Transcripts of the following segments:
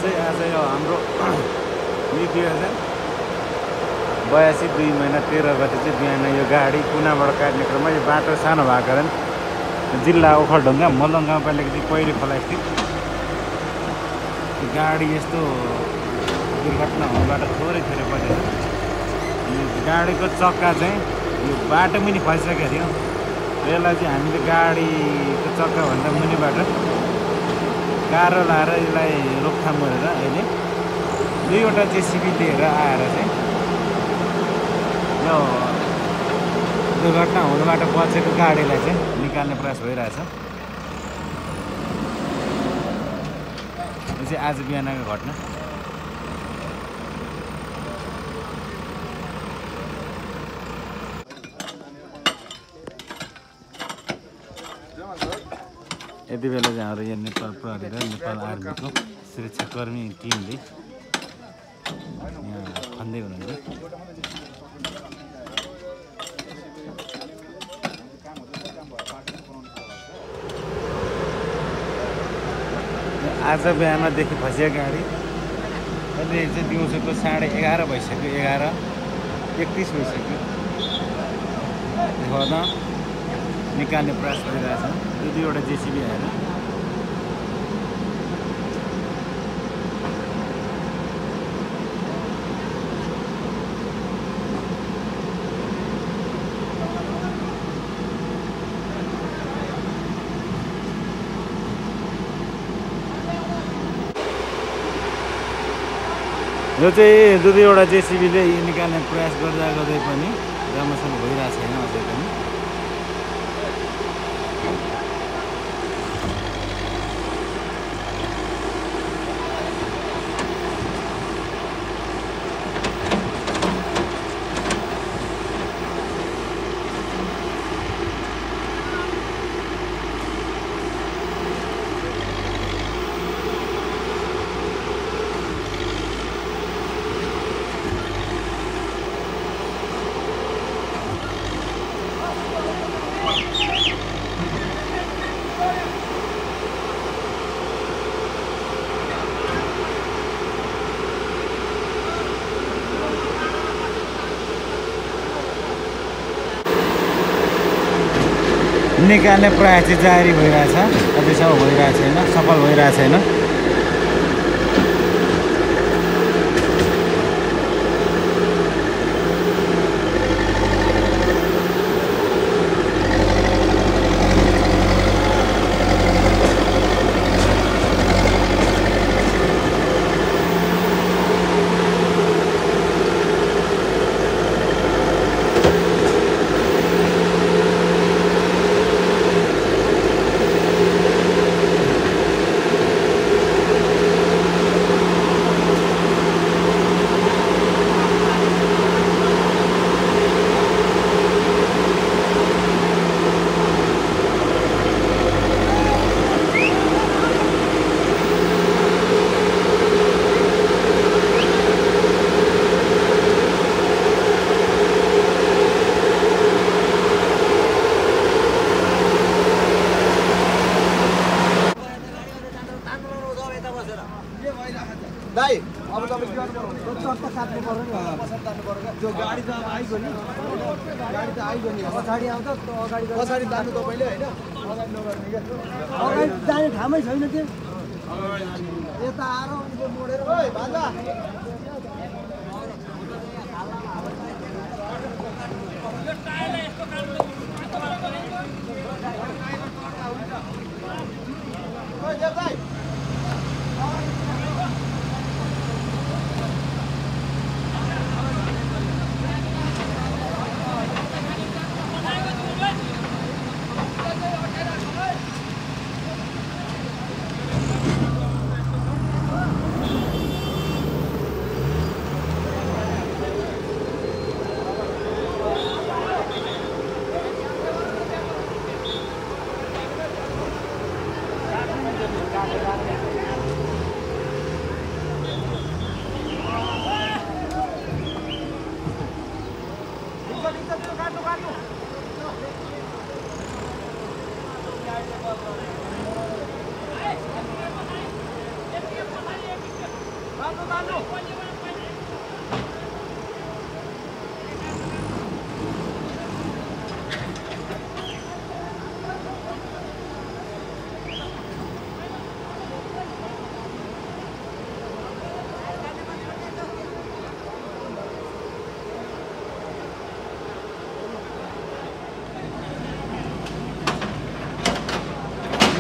चाहिँ आज यो हाम्रो 2082 2 महिना 13 गते चाहिँ बिहान यो गाडी कुनाबाट काट्ने क्रममा यो बाटो सानो भएको कारण जिल्ला ओखलढुङ्गा मलङ गाउँपालिका चाहिँ पहिरो खोला स्थित गाडी यस्तो दुर्घटना हुनुबाट थोरै बचेको यो गाडीको चक्का चाहिँ यो बाटो मुनि फसिसकेको थियो यसलाई चाहिँ हामीले गाडीको चक्काभन्दा मुनिबाट गाह्रो लाएर यसलाई रोकथाम गरेर अहिले 2वटा जेसिबी लिएर आएर चाहिँ यो दुर्घटना हुनुबाट बचेको गाडीलाई चाहिँ निकाल्ने प्रयास भइरहेछ। यो चाहिँ आज बिहानको घटना। यति बेला चाहिँ हाम्रो यो नेपाल प्रहरी र नेपाल आर्मीको सुरक्षाकर्मी टिमले यहाँ खन्दै हुनुहुन्छ। आज बिहानदेखि फसिएको गाडी अहिले चाहिँ दिउँसोको 11:30 भइसक्यो, 11:31 भइसक्यो। देखाउँदा निकाल्ने प्रयास गरिरहेछ 2वटा जेसिबी आएर। यो चाहिँ 2वटा जेसिबीले निकाल्ने प्रयास गर्दै पनि राम्रोसँग भइरहेको छैन अझै पनि। निकाल्ने प्रयास चाहिँ जारी भइरहेछ, अझैसम्म भइरहेको छैन, सफल भइरहेको छैन। दाइ अब तपाईँ के गर्नु चक्का काट्नु पर्यो नि त्यो गाडी त अब आइगयो नि गाडी त आइगयो नि पछाडि आउँछ अगाडि पछाडि जानु तपाईले हैन अगाडि नगर्ने के अगाडि जाने ठामै छैन त्यो यता आएर उले मोडेर ओइ भान्जा यो टायरले यस्तो काम ओइ देव भाइ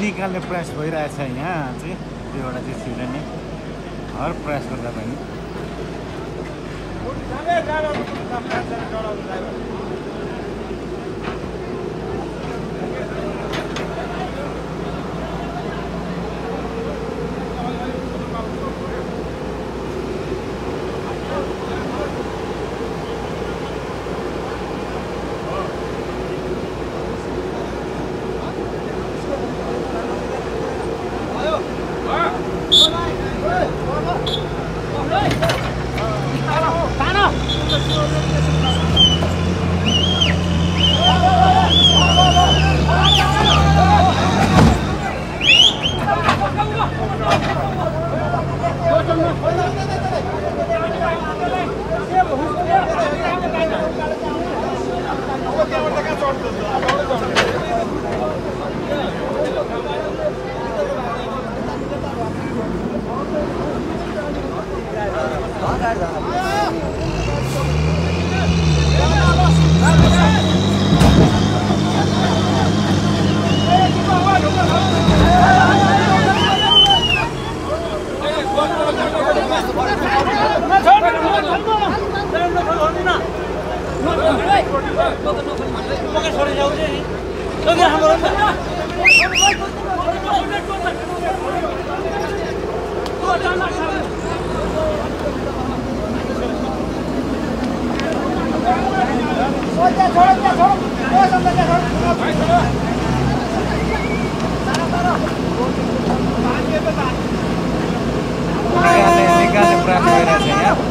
निकाल्ने प्रयास भइरहेछ यहाँ चाहिँ त्यो एउटा जेसीबीले नै हर प्रयास गर्दा पनि निकाल्ने प्रयास गरिरहेछ यहाँ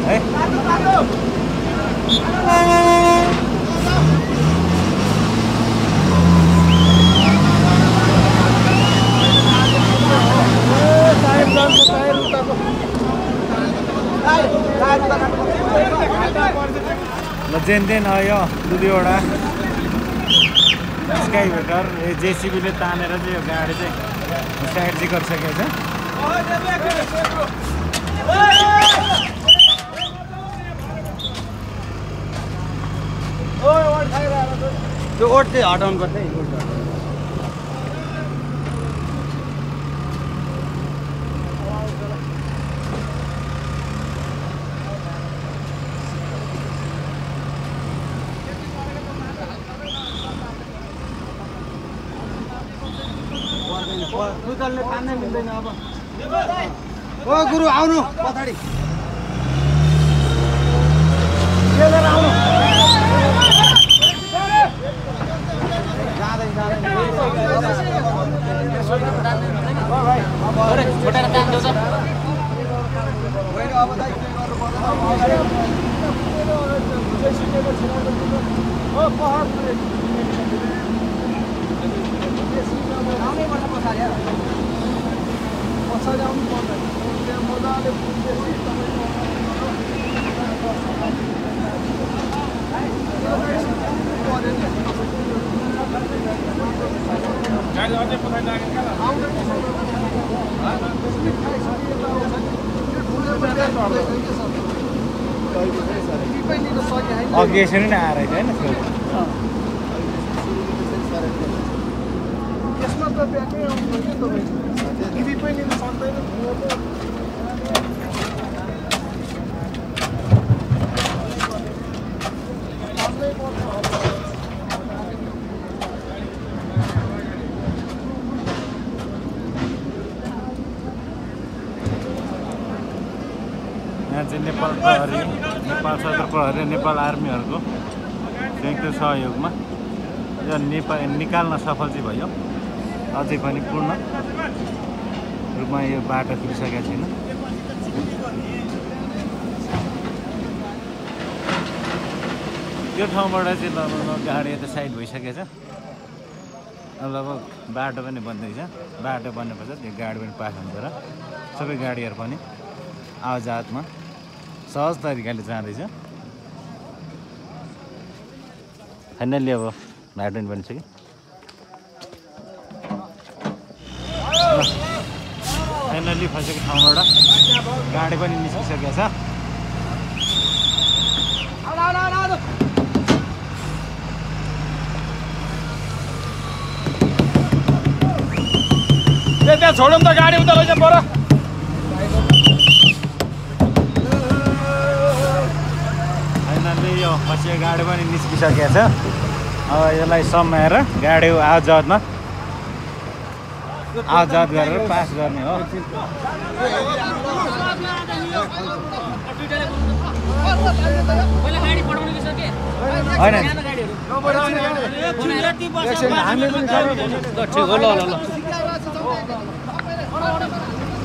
है ल जेन आयो दुईवटा स्काइभेटर जेसीबीले तानेर चाहिँ यो गाडी चाहिँ साइड चाहिँ गरिसकेको छ त्यो ओट चाहिँ हटाउनु पर्छ है दुईजनले तान्नै मिल्दैन अब ओ गुरु आउनु पछाडि आउनु पछाडि आउनु पर्दैन त्यहाँ मजाले अघि यसरी नै आएर होइन यसमा त ब्याकै आउनु नि तपाईँ टिभी पनि लिन सक्दैन यहाँ चाहिँ नेपाल प्रहरी नेपाल सशस्त्र प्रहरी नेपाल आर्मीहरूको संयुक्त सहयोगमा यो निकाल्न सफल चाहिँ भयो अझै पनि पूर्ण रूपमा यो बाटो खुलिसकेको छैन त्यो ठाउँबाट चाहिँ लगभग गाडी यता साइड भइसकेको छ लगभग बाटो पनि बन्दैछ बाटो बन्नेपछि त्यो गाडी पनि पास हुन्छ र सबै गाडीहरू पनि आवाजातमा सहज तरिकाले जाँदैछ। फाइनल्ली अब भाइ पनि बनिसक्यो। फाइनल्ली फसेको ठाउँबाट गाडी पनि निस्किसकेको छ। त्यहाँ छोडौँ त गाडी उता लैजाउँ पर। फाइनल्ली यो फसेको गाडी पनि निस्किसकेको छ। अब यसलाई समाएर गाडी आवजात गरेर पास गर्ने हो। होइन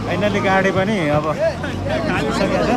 फाइनल्ली गाडी पनि अब निस्किसकेको छ।